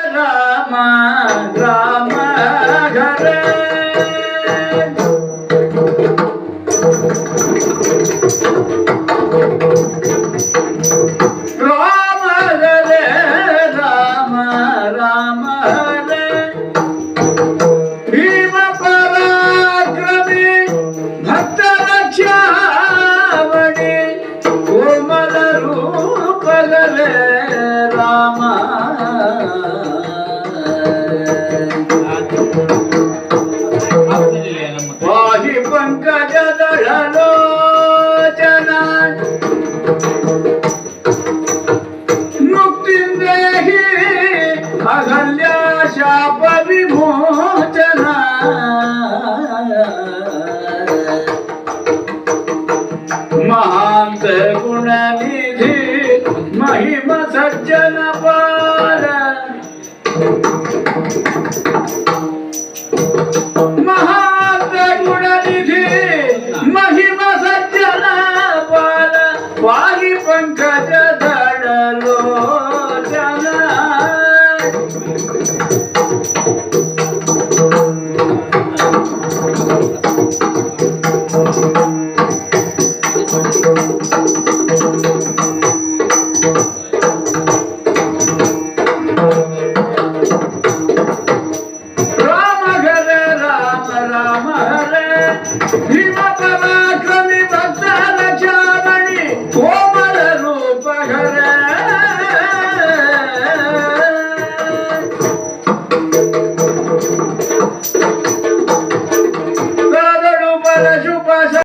ರಾಮ ರಾಮ ಹರೇ ರಾಮ ಹರೇ ರಾಮ ರಾಮ ಹರೇ ಭೀಮ ಪರಾಕ್ರಮಿ ಭಕ್ತ ರಕ್ಷಾವಣಿ ಕೋಮಲ ರೂಪಗಳೇ ರಾಮ ಪಾಹಿ ಪಂಕಜದಳಲೋಚನ ಮುಕ್ತಿಂದೇಹಿ ಅಗಲ್ಯ ಶಾಪ ವಿಮೋಚನ